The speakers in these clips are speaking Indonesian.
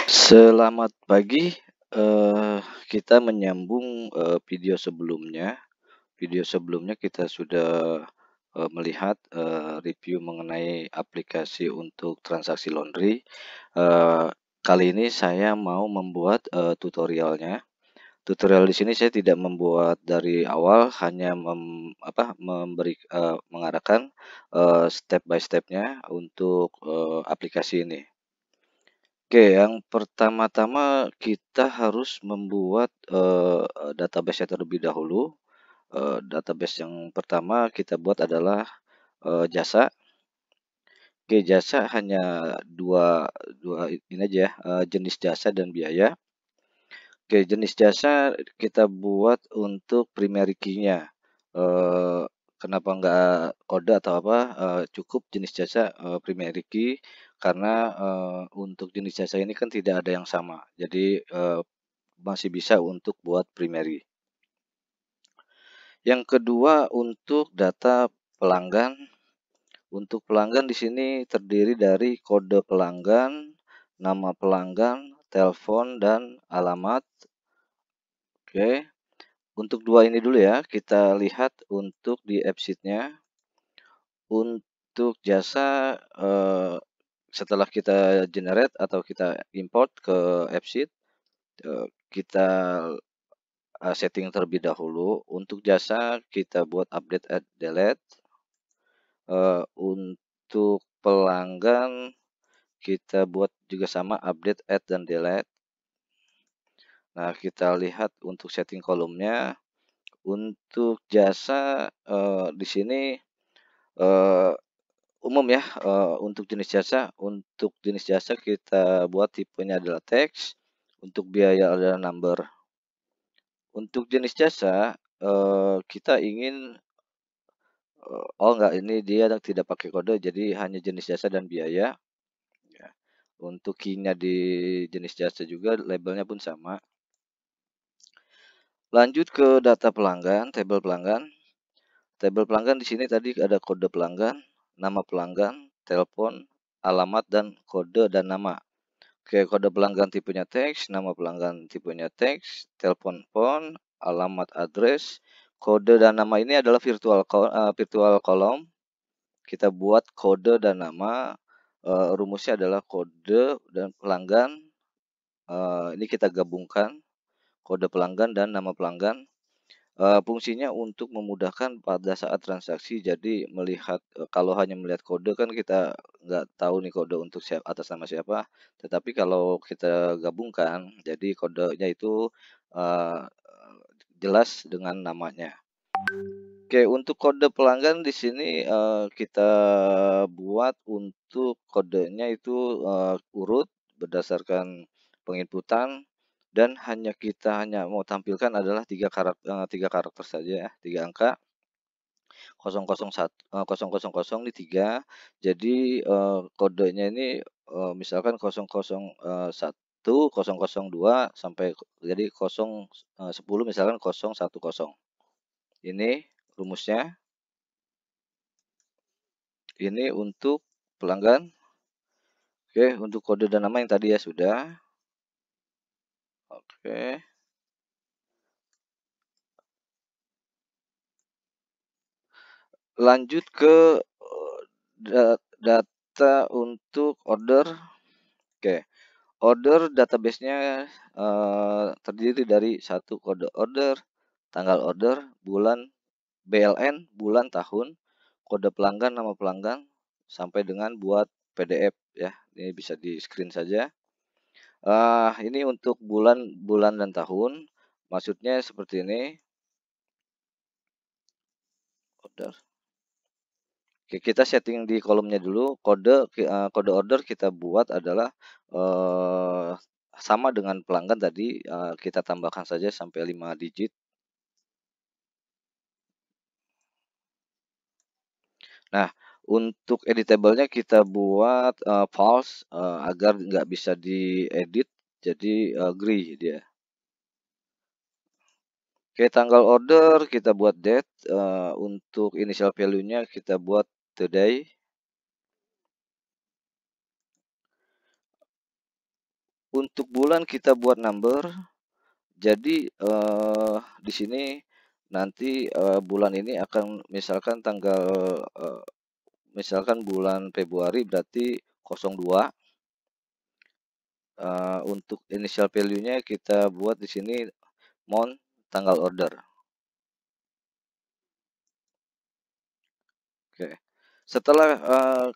Selamat pagi, kita menyambung, video sebelumnya. Video sebelumnya kita sudah, melihat, review mengenai aplikasi untuk transaksi laundry. Eee, Kali ini saya mau membuat, tutorialnya. Tutorial di sini saya tidak membuat dari awal, hanya mengarahkan, step by step-nya untuk, aplikasi ini. Oke, yang pertama-tama kita harus membuat, database-nya terlebih dahulu. Database yang pertama kita buat adalah, jasa. Oke, jasa hanya dua dua ini aja ya, jenis jasa dan biaya. Oke, jenis jasa kita buat untuk primary key-nya. Kenapa nggak kode atau apa, cukup jenis jasa, primary key karena, untuk jenis jasa ini kan tidak ada yang sama. Jadi, masih bisa untuk buat primary. Yang kedua untuk data pelanggan. Untuk pelanggan di sini terdiri dari kode pelanggan, nama pelanggan, telepon, dan alamat. Oke. Untuk dua ini dulu ya, kita lihat untuk di AppSheet-nya. Untuk jasa, setelah kita generate atau kita import ke AppSheet, kita, setting terlebih dahulu. Untuk jasa kita buat update add delete. Untuk pelanggan kita buat juga sama update add dan delete. Nah, kita lihat untuk setting kolomnya. Untuk jasa, di sini, eee, umum ya, untuk jenis jasa kita buat tipenya adalah teks, untuk biaya adalah number. Untuk jenis jasa, kita ingin, oh enggak, ini dia tidak pakai kode, jadi hanya jenis jasa dan biaya, ya. Untuk key-nya di jenis jasa juga labelnya pun sama. Lanjut ke data pelanggan, tabel pelanggan. Tabel pelanggan di sini tadi ada kode pelanggan, nama pelanggan, telepon, alamat, dan kode dan nama. Oke, kode pelanggan tipenya teks, nama pelanggan tipenya teks, telepon phone, alamat address, kode dan nama ini adalah virtual column. Kita buat kode dan nama, rumusnya adalah kode dan pelanggan, ini kita gabungkan, kode pelanggan dan nama pelanggan. Fungsinya untuk memudahkan pada saat transaksi. Jadi melihat, kalau hanya melihat kode kan kita nggak tahu nih kode untuk atas nama siapa. Tetapi kalau kita gabungkan, jadi kodenya itu, eee, jelas dengan namanya. Oke, untuk kode pelanggan di sini, kita buat untuk kodenya itu, urut berdasarkan penginputan, dan kita hanya mau tampilkan adalah 3 karakter saja ya, 3 angka, 001, 000 ini 3. Jadi, kodenya ini, misalkan 001, 002 sampai jadi 10 misalkan 010. Ini rumusnya. Ini untuk pelanggan. Oke, untuk kode dan nama yang tadi ya sudah. Oke. Lanjut ke, data untuk order. Oke, order database-nya, terdiri dari satu kode order, tanggal order, bulan, BLN, bulan, tahun, kode pelanggan, nama pelanggan, sampai dengan buat PDF ya. Ini bisa di-screen saja. Ini untuk bulan bulan dan tahun, maksudnya seperti ini. Order. Oke, kita setting di kolomnya dulu. Kode order kita buat adalah, eee, sama dengan pelanggan tadi, kita tambahkan saja sampai 5 digit. Nah, untuk editable-nya kita buat, false, agar nggak bisa diedit, jadi, gray dia. Oke, tanggal order kita buat date, untuk initial value-nya kita buat today. Untuk bulan kita buat number, jadi di sini nanti bulan ini akan misalkan tanggal misalkan bulan Februari berarti 02. Untuk initial value-nya kita buat di sini month tanggal order. Oke. Setelah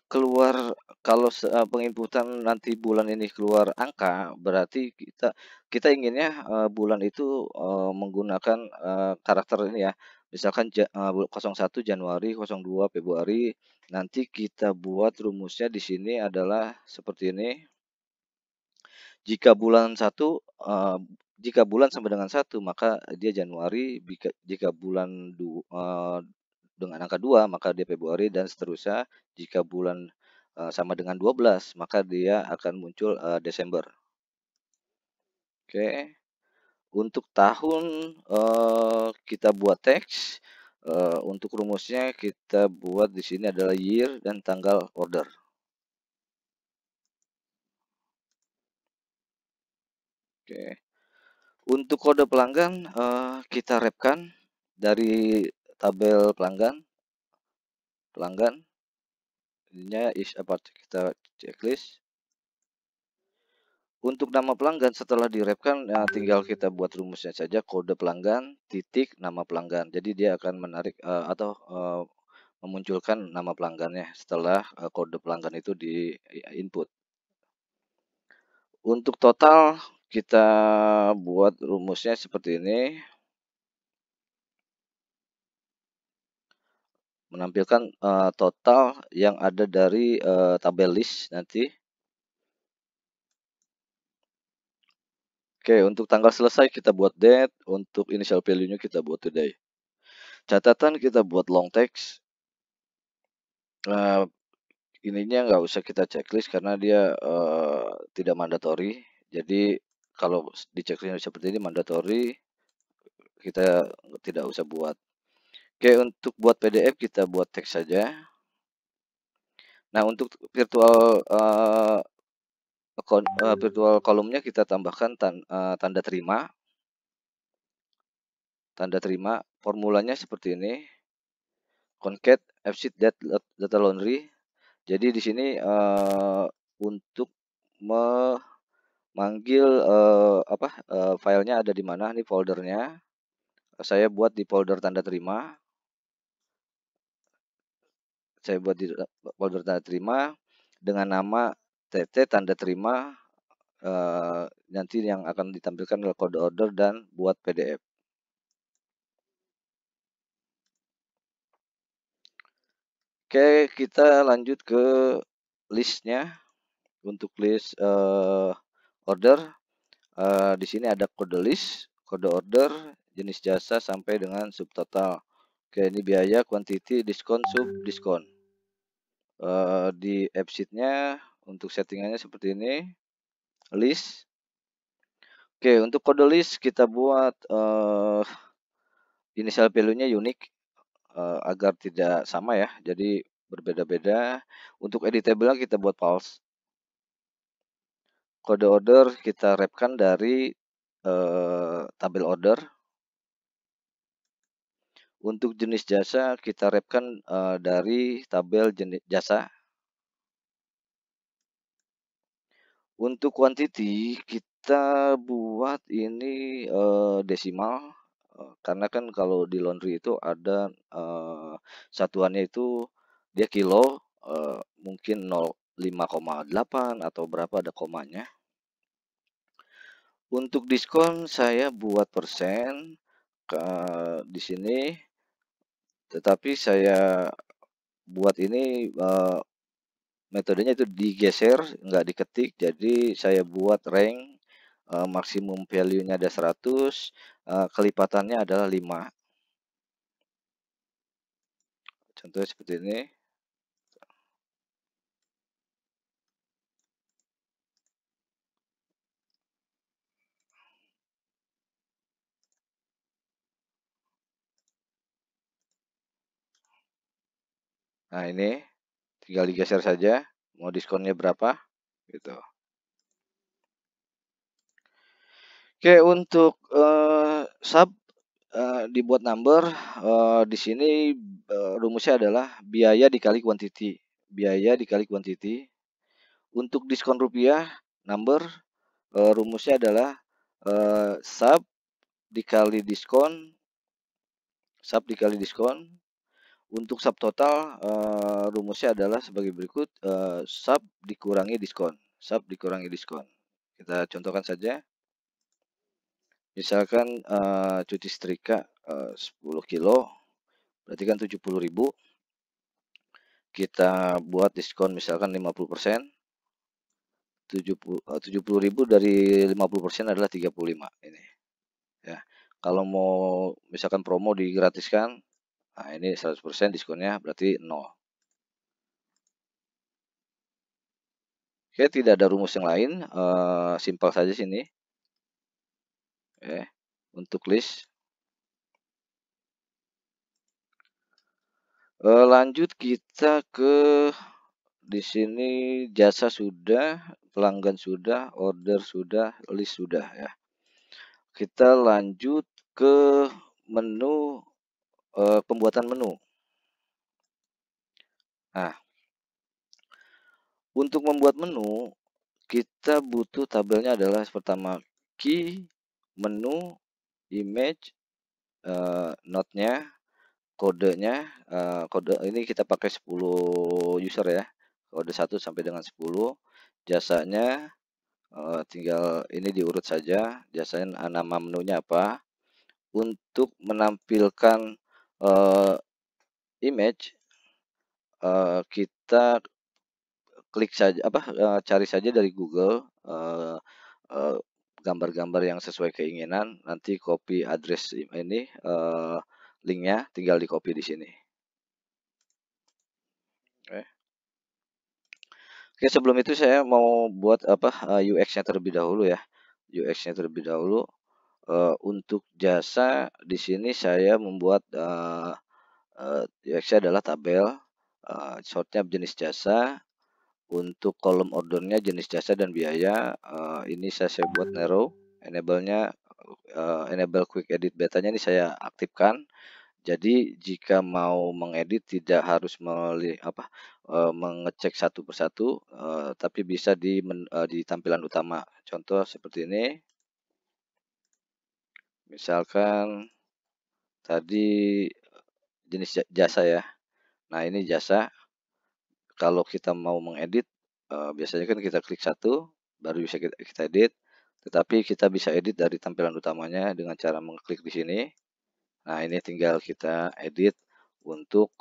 keluar kalau penginputan nanti bulan ini keluar angka, berarti kita kita inginnya bulan itu menggunakan karakter ini ya. Misalkan 01 Januari, 02 Februari, nanti kita buat rumusnya di sini adalah seperti ini. Jika bulan satu, jika bulan sama dengan satu, maka dia Januari, jika bulan dengan angka 2 maka dia Februari dan seterusnya. Jika bulan, sama dengan 12 maka dia akan muncul, Desember. Oke. Untuk tahun, kita buat teks, untuk rumusnya kita buat di sini adalah year dan tanggal order. Oke. Untuk kode pelanggan, kita wrap-kan dari tabel pelanggan ininya is apa kita checklist. Untuk nama pelanggan setelah di-wrap-kan, tinggal kita buat rumusnya saja kode pelanggan titik nama pelanggan. Jadi dia akan menarik atau memunculkan nama pelanggannya setelah kode pelanggan itu di input. Untuk total kita buat rumusnya seperti ini. Menampilkan total yang ada dari tabel list nanti. Oke, untuk tanggal selesai kita buat date, untuk initial value-nya kita buat today. Catatan kita buat long text. Ininya nggak usah kita checklist karena dia tidak mandatory. Jadi kalau di checklist seperti ini mandatory, kita tidak usah buat. Oke, untuk buat PDF kita buat teks saja. Nah, untuk virtual kolomnya kita tambahkan tanda terima. Tanda terima, formulanya seperti ini. Concat fsheet data laundry. Jadi di sini untuk memanggil filenya ada di mana nih foldernya. Saya buat di folder tanda terima. Saya buat di folder tanda terima dengan nama TT tanda terima. Nanti yang akan ditampilkan adalah kode order dan buat PDF. Oke, kita lanjut ke listnya. Untuk list order, di sini ada kode list, kode order, jenis jasa sampai dengan subtotal. Oke, ini biaya, quantity, diskon, sub, diskon. Di app sheet-nya untuk settingannya seperti ini. List. Oke, untuk kode list kita buat initial value-nya unik agar tidak sama ya. Jadi berbeda-beda. Untuk editable kita buat false. Kode order kita wrap-kan dari tabel order. Untuk jenis jasa kita wrap-kan dari tabel jenis jasa. Untuk quantity kita buat ini desimal karena kan kalau di laundry itu ada satuannya itu dia kilo, mungkin 5,8 atau berapa ada komanya. Untuk diskon saya buat persen di sini, tetapi saya buat ini metodenya itu digeser, nggak diketik. Jadi saya buat rank maksimum value-nya ada 100, kelipatannya adalah 5. Contohnya seperti ini. Nah, ini tinggal digeser saja, mau diskonnya berapa gitu. Oke, untuk sub dibuat number, di sini rumusnya adalah biaya dikali quantity. Biaya dikali quantity. Untuk diskon rupiah number, rumusnya adalah sub dikali diskon, sub dikali diskon. Untuk sub total, rumusnya adalah sebagai berikut, sub dikurangi diskon, sub dikurangi diskon. Kita contohkan saja. Misalkan, cuci setrika, 10 kilo, berarti kan 70.000. Kita buat diskon misalkan 50%, 70.000 dari 50% adalah 35 ini, ya. Kalau mau misalkan promo digratiskan, nah ini 100% diskonnya berarti 0. Oke, tidak ada rumus yang lain, simpel saja sini. Oke, untuk list. Lanjut kita ke di sini jasa sudah, pelanggan sudah, order sudah, list sudah ya. Kita lanjut ke menu, pembuatan menu. Nah, untuk membuat menu kita butuh tabelnya adalah pertama key, menu, image, note-nya, kodenya, kode ini kita pakai 10 user ya, kode 1 sampai dengan 10. Jasanya, tinggal ini diurut saja, jasanya nama menunya apa. Untuk menampilkan, image, kita klik saja apa, cari saja dari Google, eee eee, gambar-gambar yang sesuai keinginan, nanti copy address ini, link-nya tinggal di-copy di sini. Oke. Oke, sebelum itu saya mau buat apa, UX-nya terlebih dahulu ya. UX-nya terlebih dahulu, untuk jasa di sini saya membuat, UX-nya adalah tabel, short-nya jenis jasa, untuk kolom ordernya jenis jasa dan biaya, ini saya buat narrow, enable-nya, enable quick edit betanya ini saya aktifkan. Jadi jika mau mengedit tidak harus mengecek satu persatu, tapi bisa di tampilan utama. Contoh seperti ini, misalkan tadi jenis jasa ya. Nah ini jasa, kalau kita mau mengedit, biasanya kan kita klik satu, baru bisa kita edit. Tetapi kita bisa edit dari tampilan utamanya dengan cara mengklik di sini. Nah ini tinggal kita edit untuk,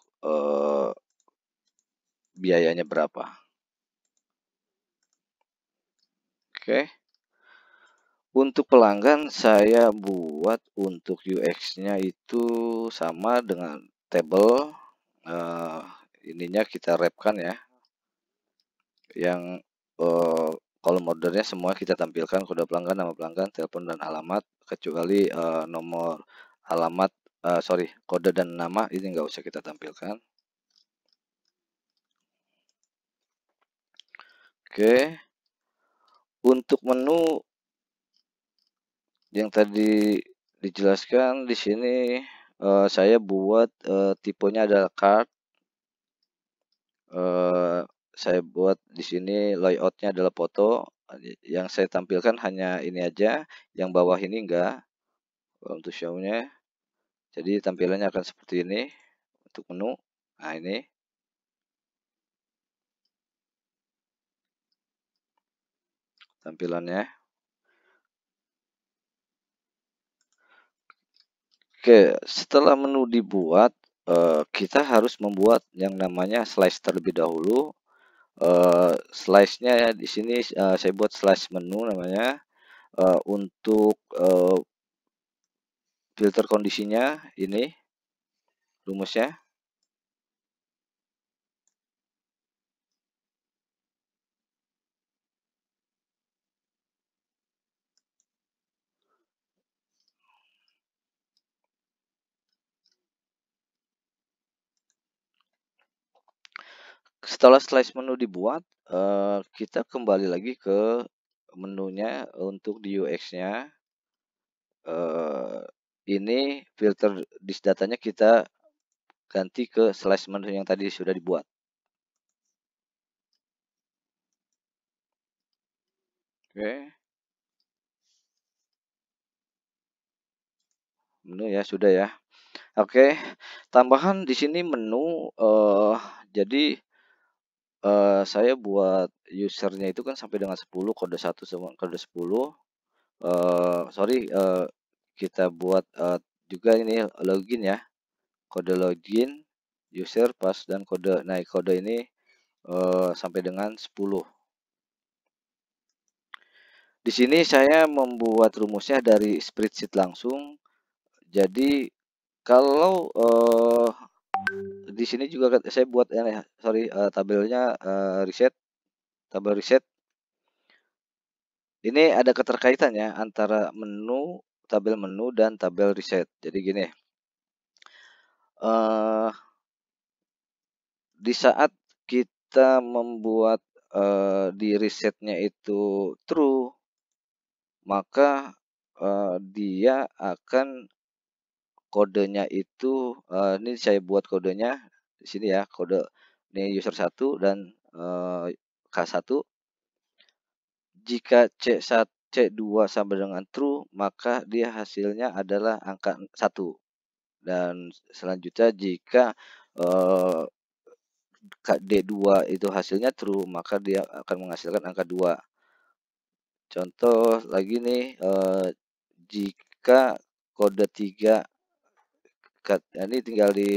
biayanya berapa. Oke. Untuk pelanggan saya buat untuk UX-nya itu sama dengan tabel, eee, ininya kita wrap-kan ya, yang, kolom ordernya semua kita tampilkan kode pelanggan, nama pelanggan, telepon dan alamat, kecuali, nomor, alamat, sorry, kode dan nama ini nggak usah kita tampilkan. Oke, untuk menu yang tadi dijelaskan di sini, saya buat, tipenya adalah card. Saya buat di sini layout-nya adalah foto, yang saya tampilkan hanya ini aja, yang bawah ini enggak, untuk show-nya. Jadi tampilannya akan seperti ini untuk menu. Nah ini tampilannya. Oke, setelah menu dibuat, kita harus membuat yang namanya slice terlebih dahulu. Slice-nya ya di sini, saya buat slice menu namanya, untuk, filter kondisinya ini rumusnya. Setelah slice menu dibuat, kita kembali lagi ke menunya untuk di UX-nya. eh, ini filter disk datanya kita ganti ke slash menu yang tadi sudah dibuat. Oke, menu ya sudah ya. Oke, tambahan di sini menu jadi saya buat usernya itu kan sampai dengan 10 kode 1 sama kode 10. Sorry, kita buat juga ini login ya. Kode login, user, pas dan kode. Nah, kode ini sampai dengan 10. Di sini saya membuat rumusnya dari spreadsheet langsung. Jadi kalau di sini juga saya buat sorry, tabelnya tabel reset. Ini ada keterkaitannya antara tabel menu dan tabel reset. Jadi gini, eh di saat kita membuat di resetnya itu true, maka dia akan kodenya itu ini saya buat kodenya di sini ya, kode ini user 1 dan K1. Jika C2 sama dengan true, maka dia hasilnya adalah angka 1. Dan selanjutnya jika eh, D2 itu hasilnya true, maka dia akan menghasilkan angka 2. Contoh lagi nih, jika kode 3, ini tinggal di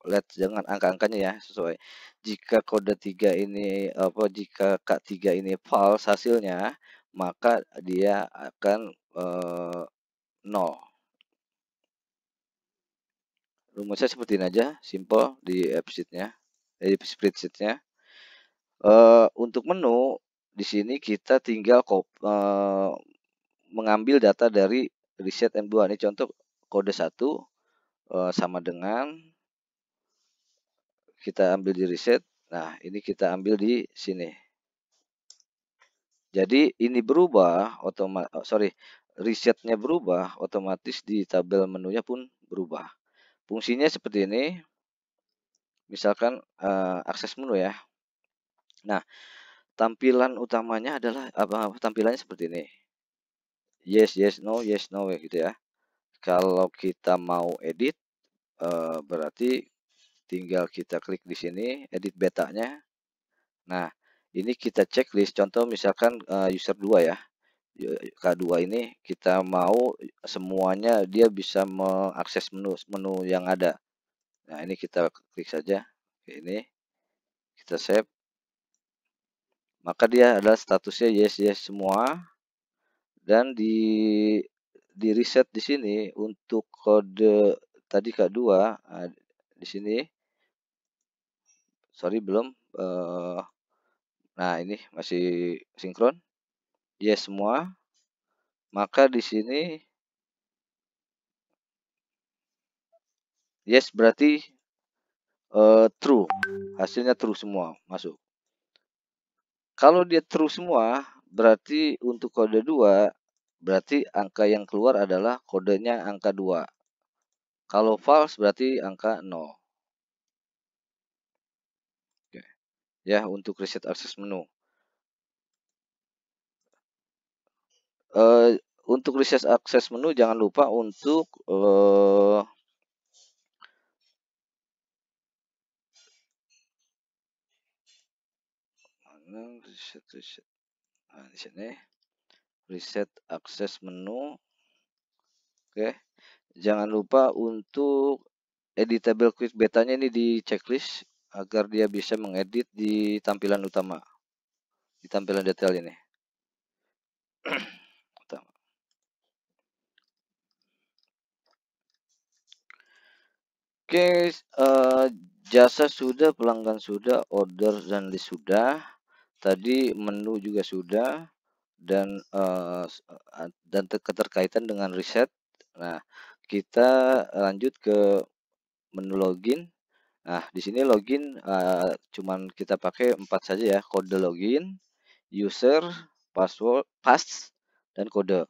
lihat dengan angka-angkanya ya, sesuai. Jika kode 3 ini jika K3 ini false hasilnya, maka dia akan 0. Rumusnya seperti ini aja, simple di spreadsheet-nya. Untuk menu di sini kita tinggal mengambil data dari reset M2. Ini contoh kode 1 sama dengan kita ambil di reset. Nah, ini kita ambil di sini. Jadi ini berubah resetnya berubah, otomatis di tabel menunya pun berubah. Fungsinya seperti ini. Misalkan akses menu ya. Nah, tampilan utamanya adalah tampilannya seperti ini. Yes, yes, no, yes, no gitu ya. Kalau kita mau edit, berarti tinggal kita klik di sini, edit betanya. Nah, ini kita checklist. Contoh misalkan user 2 ya. K2 ini kita mau semuanya dia bisa mengakses menu yang ada. Nah, ini kita klik saja. Ini kita save. Maka dia adalah statusnya yes, yes semua. Dan di reset di sini untuk kode tadi K2, di sini sorry belum nah ini masih sinkron yes semua, maka di sini yes berarti true, hasilnya true semua masuk. Kalau dia true semua berarti untuk kode 2 berarti angka yang keluar adalah kodenya angka 2. Kalau false berarti angka 0. Oke. Ya, untuk reset akses menu. Untuk reset akses menu jangan lupa untuk reset. Nah, di sini reset akses menu. Oke. Jangan lupa untuk editable quick betanya ini di checklist agar dia bisa mengedit di tampilan utama, di tampilan detail ini. Oke, jasa sudah, pelanggan sudah, order dan list sudah. Tadi menu juga sudah dan keterkaitan dengan riset. Nah, kita lanjut ke menu login. Nah, di sini login cuman kita pakai 4 saja ya, kode login, user, password, pass dan kode.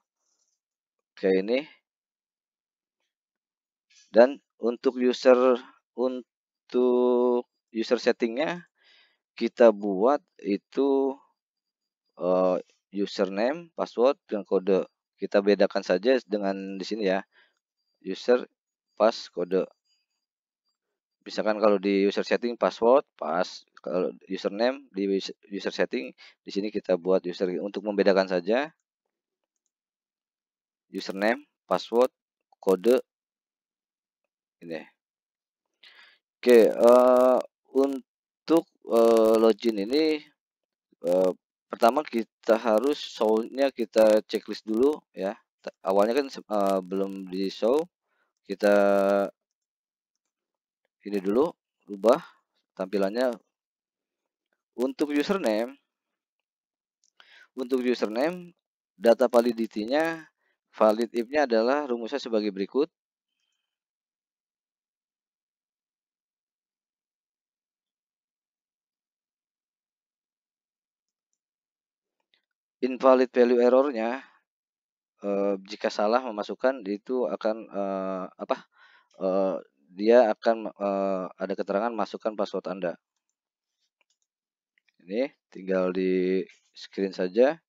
kayak ini. Dan untuk user settingnya kita buat itu username, password, dan kode. Kita bedakan saja dengan di sini ya, user, pas, kode. Misalkan kalau di user setting password, pas. Kalau username di user setting, di sini kita buat user untuk membedakan saja. Username, password, kode ini. Oke, untuk login ini pertama kita harus show-nya kita checklist dulu ya. Awalnya kan belum di show, kita ini dulu, rubah tampilannya. Untuk username data validity-nya, valid if-nya adalah rumusnya sebagai berikut. Invalid value error-nya, jika salah memasukkan itu akan dia akan ada keterangan masukkan password Anda. Ini tinggal di screen saja.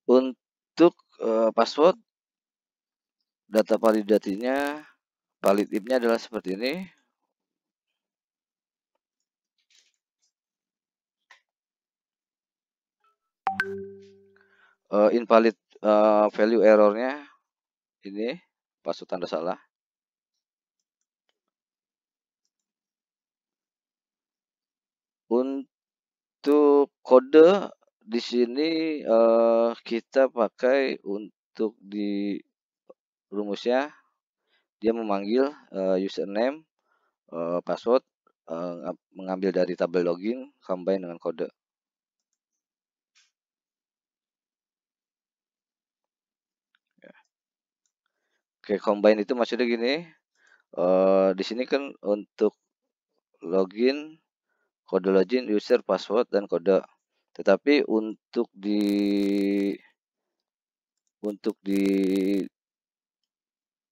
Untuk password, data validatinya, valid if-nya adalah seperti ini. Invalid value error-nya ini password tanda salah. Untuk kode di sini kita pakai untuk di rumusnya, dia memanggil username, password, mengambil dari tabel login, combine dengan kode. Oke, combine itu maksudnya gini, di sini kan untuk login, kode login, user, password, dan kode. Tetapi untuk di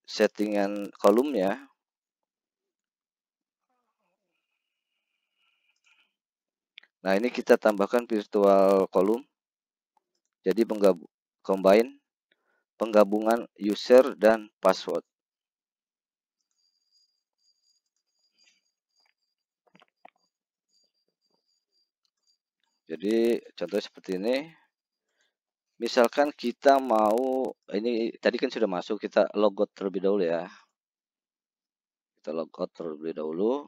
settingan kolomnya, nah ini kita tambahkan virtual column. Jadi combine penggabungan user dan password. Jadi contohnya seperti ini. Misalkan kita mau, ini tadi kan sudah masuk, kita logout terlebih dahulu ya. Kita logout terlebih dahulu.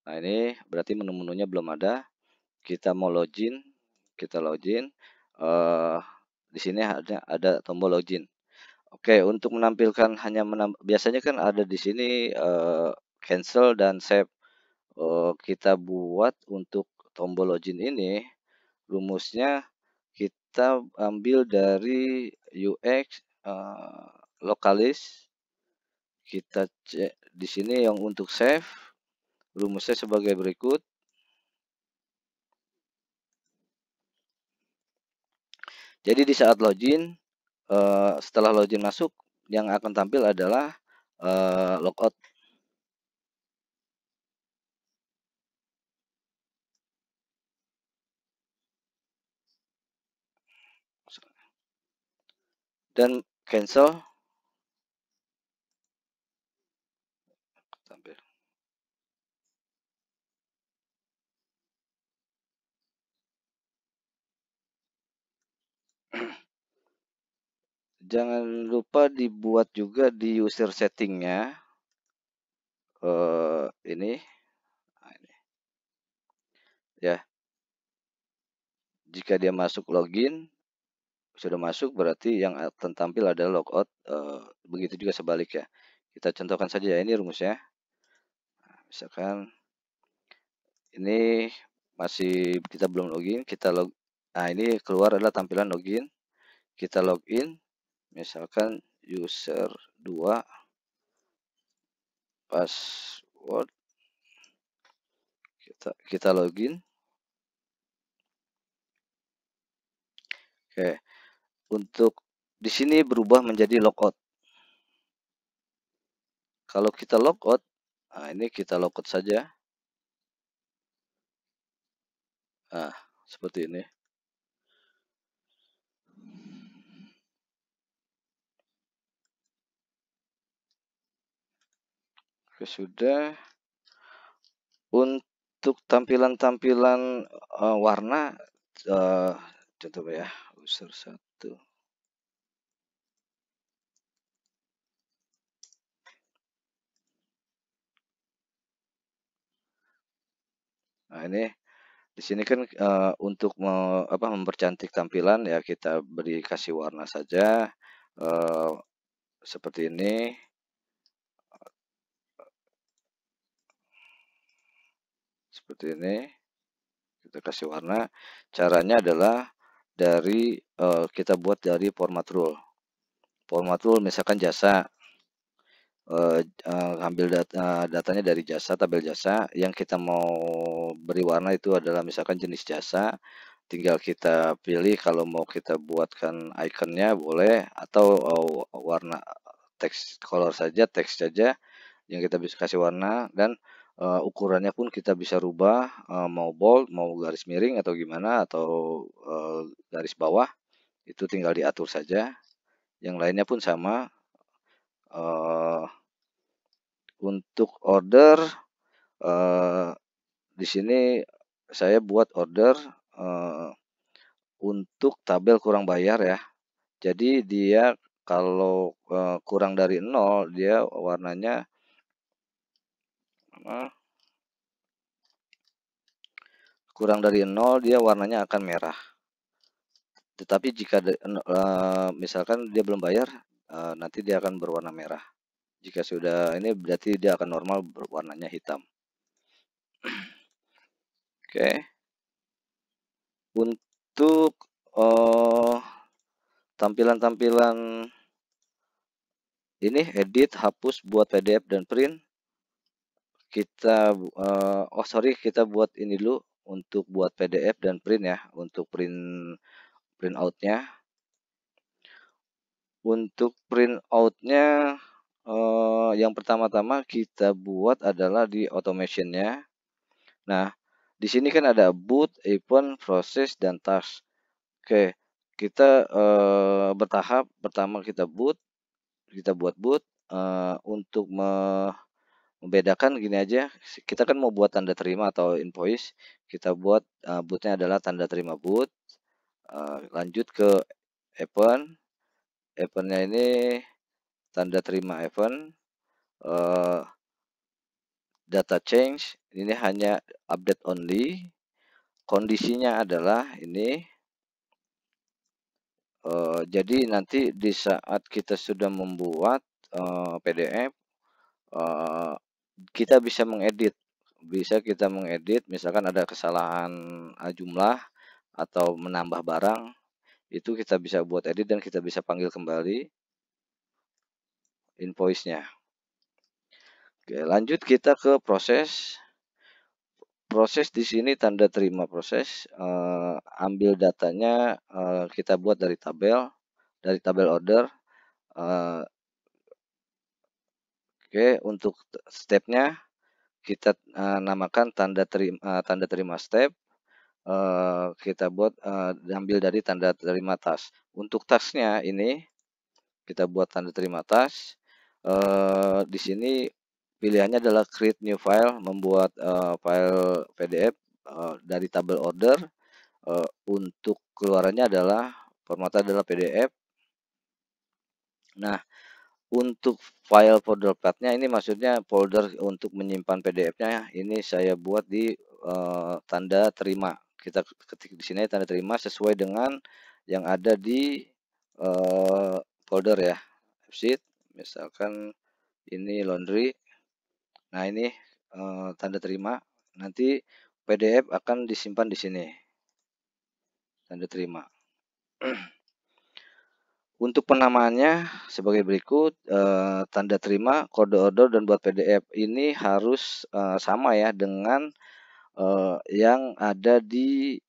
Nah ini berarti menu-menunya belum ada. Kita mau login, kita login. Di sini ada tombol login. Oke, untuk menampilkan biasanya kan ada di sini cancel dan save. Kita buat untuk tombol login ini, rumusnya kita ambil dari UX lokalis. Kita cek di sini yang untuk save, rumusnya sebagai berikut. Jadi di saat login, setelah login masuk, yang akan tampil adalah logout. Dan cancel tampil. Jangan lupa dibuat juga di user settingnya ini, ya. Jika dia masuk login, sudah masuk, berarti yang akan tampil adalah logout. Begitu juga sebaliknya. Kita contohkan saja ya, ini rumusnya. Nah, misalkan ini masih kita belum login, nah ini keluar adalah tampilan login. Kita login, misalkan user 2, password, kita login. Oke, untuk di sini berubah menjadi logout. Kalau kita logout, nah ini kita logout saja. Nah, seperti ini. Oke, sudah. Untuk tampilan-tampilan warna, contoh ya, user 1. Nah, ini di sini kan untuk mempercantik tampilan ya kita beri kasih warna saja eh, seperti ini. Seperti ini. Kita kasih warna. Caranya adalah dari kita buat dari format rule. Format rule misalkan jasa, ambil datanya dari jasa, tabel jasa. Yang kita mau beri warna itu adalah misalkan jenis jasa. Tinggal kita pilih kalau mau kita buatkan ikonnya boleh, atau warna teks color saja, teks saja yang kita bisa kasih warna, dan ukurannya pun kita bisa rubah, mau bold, mau garis miring atau gimana, atau garis bawah, itu tinggal diatur saja. Yang lainnya pun sama. Untuk order, di sini saya buat order untuk tabel kurang bayar ya. Jadi dia kalau kurang dari 0, dia warnanya kurang dari 0 dia warnanya akan merah. Tetapi jika misalkan dia belum bayar, nanti dia akan berwarna merah. Jika sudah ini berarti dia akan normal berwarnanya hitam. Oke. Untuk tampilan-tampilan ini edit, hapus, buat PDF dan print, kita kita buat ini dulu untuk buat PDF dan print ya, untuk print outnya. Untuk print outnya yang pertama-tama kita buat adalah di automationnya. Nah, di sini kan ada boot, event, proses, dan task. Oke, kita bertahap. Pertama kita buat boot. Untuk membedakan gini aja, kita kan mau buat tanda terima atau invoice, kita buat bootnya adalah tanda terima boot. Lanjut ke event. Eventnya ini tanda terima event. Data change ini hanya update only. Kondisinya adalah ini. Jadi nanti di saat kita sudah membuat PDF, kita bisa mengedit. Misalkan ada kesalahan jumlah atau menambah barang, itu kita bisa buat edit dan kita bisa panggil kembali invoice-nya. Oke, lanjut kita ke proses. Proses di sini tanda terima proses, ambil datanya, kita buat dari tabel order. Oke, untuk stepnya kita namakan tanda terima step. Kita buat ambil dari tanda terima task. Untuk tasknya ini kita buat tanda terima task. Di sini pilihannya adalah create new file, membuat file PDF dari tabel order. Untuk keluarannya adalah formatnya adalah PDF. Nah, untuk file folder path-nya ini maksudnya folder untuk menyimpan PDF-nya, ini saya buat di tanda terima. Kita ketik di sini tanda terima sesuai dengan yang ada di folder ya. Sheet, misalkan ini laundry. Nah, ini tanda terima. Nanti PDF akan disimpan di sini. Tanda terima. Untuk penamaannya sebagai berikut, tanda terima, kode order, dan buat PDF ini harus sama ya dengan yang ada di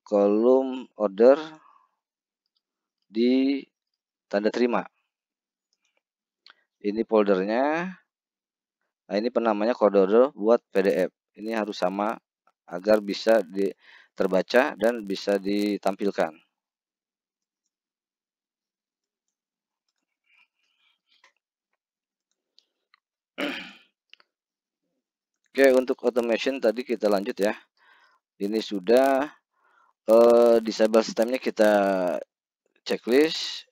kolom order di tanda terima. Ini foldernya. Nah, ini penamanya kode buat PDF. Ini harus sama agar bisa terbaca dan bisa ditampilkan. Oke, untuk automation tadi kita lanjut ya. Ini sudah disable sistemnya kita checklist.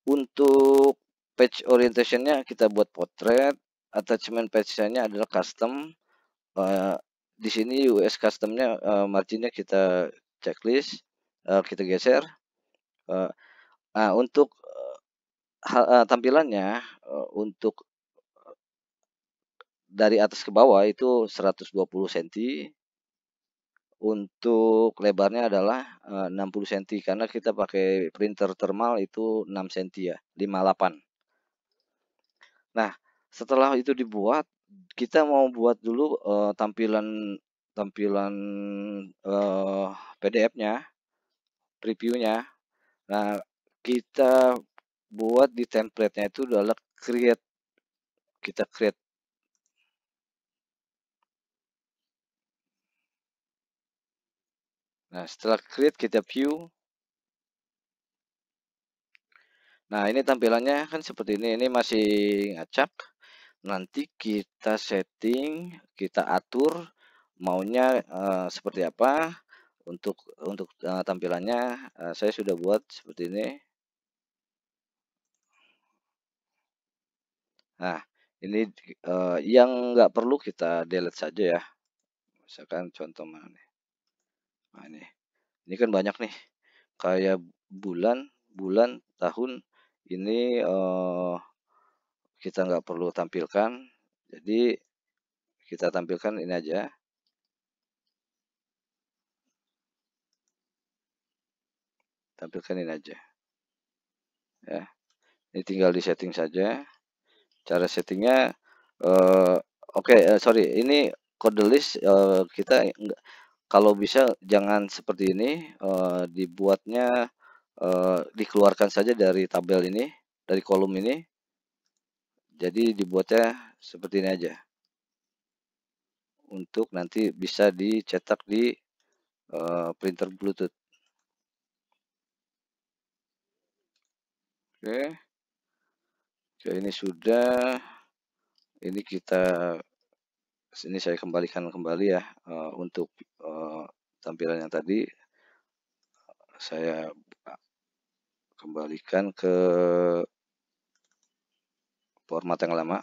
Untuk page orientationnya kita buat portrait. Attachment page-nya adalah custom. Di sini US customnya marginnya kita checklist, kita geser. Nah, untuk tampilannya untuk dari atas ke bawah itu 120 cm. Untuk lebarnya adalah 60 cm karena kita pakai printer thermal itu 6 cm ya, 58. Nah, setelah itu dibuat, kita mau buat dulu tampilan PDF-nya, previewnya. Nah, kita buat di template-nya itu adalah create. Kita create. Nah, setelah create kita view. Nah, ini tampilannya kan seperti ini. Ini masih ngacak. Nanti kita setting, kita atur maunya seperti apa untuk tampilannya. Saya sudah buat seperti ini. Nah, ini yang nggak perlu kita delete saja ya. Misalkan contoh mana nih. Nah, ini kan banyak nih. Kayak bulan, tahun. Ini kita nggak perlu tampilkan. Jadi kita tampilkan ini aja. Tampilkan ini aja. Ya. Ini tinggal di setting saja. Cara settingnya oke, sorry, ini kode list kita kalau bisa jangan seperti ini, dibuatnya dikeluarkan saja dari tabel ini, dari kolom ini. Jadi dibuatnya seperti ini aja. Untuk nanti bisa dicetak di printer Bluetooth. Oke. Oke, ini sudah. Ini saya kembalikan kembali ya untuk tampilan yang tadi saya kembalikan ke format yang lama.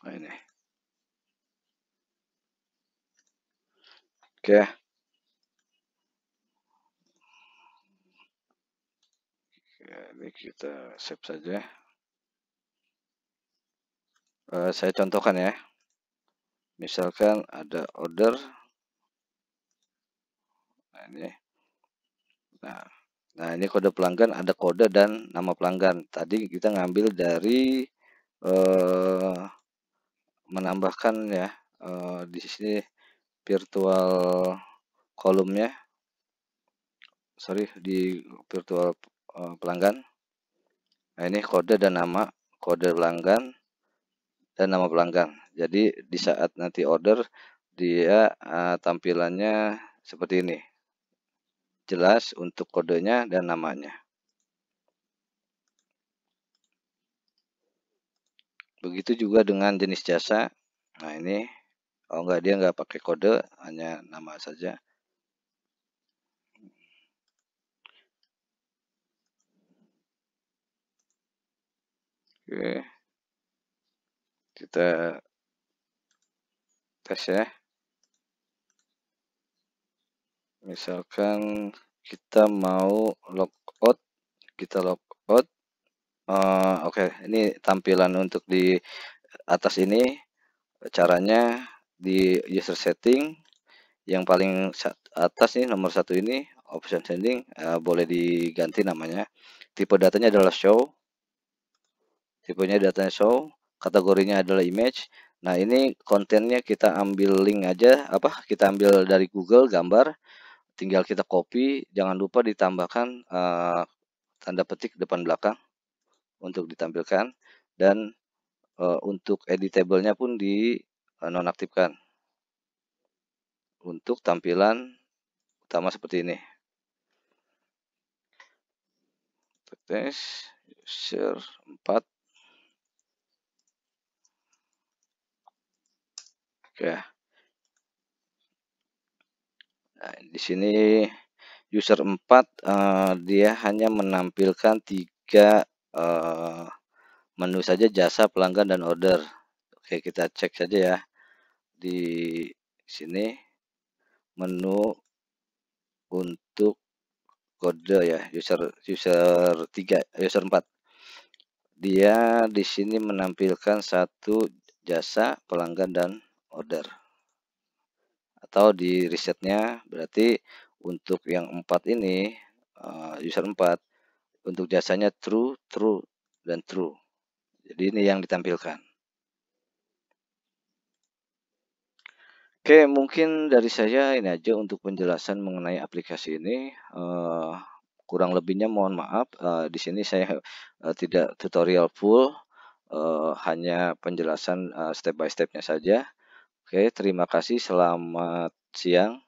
Nah, ini. Oke. Ini kita save saja. Saya contohkan ya. Misalkan ada order. Nah, ini. Nah, ini kode pelanggan, ada kode dan nama pelanggan. Tadi kita ngambil dari menambahkan ya di sini virtual kolomnya. Sorry, di virtual pelanggan. Nah, ini kode dan nama, kode pelanggan dan nama pelanggan. Jadi di saat nanti order dia tampilannya seperti ini. Jelas untuk kodenya dan namanya. Begitu juga dengan jenis jasa. Nah, ini enggak, dia enggak pakai kode, hanya nama saja. Oke. Kita tes ya. Misalkan kita mau logout, kita logout. Oke, ini tampilan untuk di atas ini caranya di user setting yang paling atas nih nomor 1 ini option setting boleh diganti namanya. Tipe datanya adalah show. Tipenya datanya show, kategorinya adalah image, Nah, ini kontennya kita ambil link aja, kita ambil dari Google gambar, tinggal kita copy, jangan lupa ditambahkan tanda petik depan belakang untuk ditampilkan, dan untuk editable-nya pun di nonaktifkan untuk tampilan utama seperti ini. Tes user 4. Oke. Nah, di sini user 4 dia hanya menampilkan 3 menu saja, jasa, pelanggan, dan order. Oke, kita cek saja ya. Di sini menu untuk kode ya, user 3, user 4. Dia di sini menampilkan 1 jasa, pelanggan, dan order. Atau di risetnya berarti untuk yang 4 ini, user 4, untuk jasanya true, true, dan true. Jadi ini yang ditampilkan. Oke, mungkin dari saya ini aja untuk penjelasan mengenai aplikasi ini. Kurang lebihnya mohon maaf. Di sini saya tidak tutorial full, hanya penjelasan step by stepnya saja. Oke, terima kasih. Selamat siang.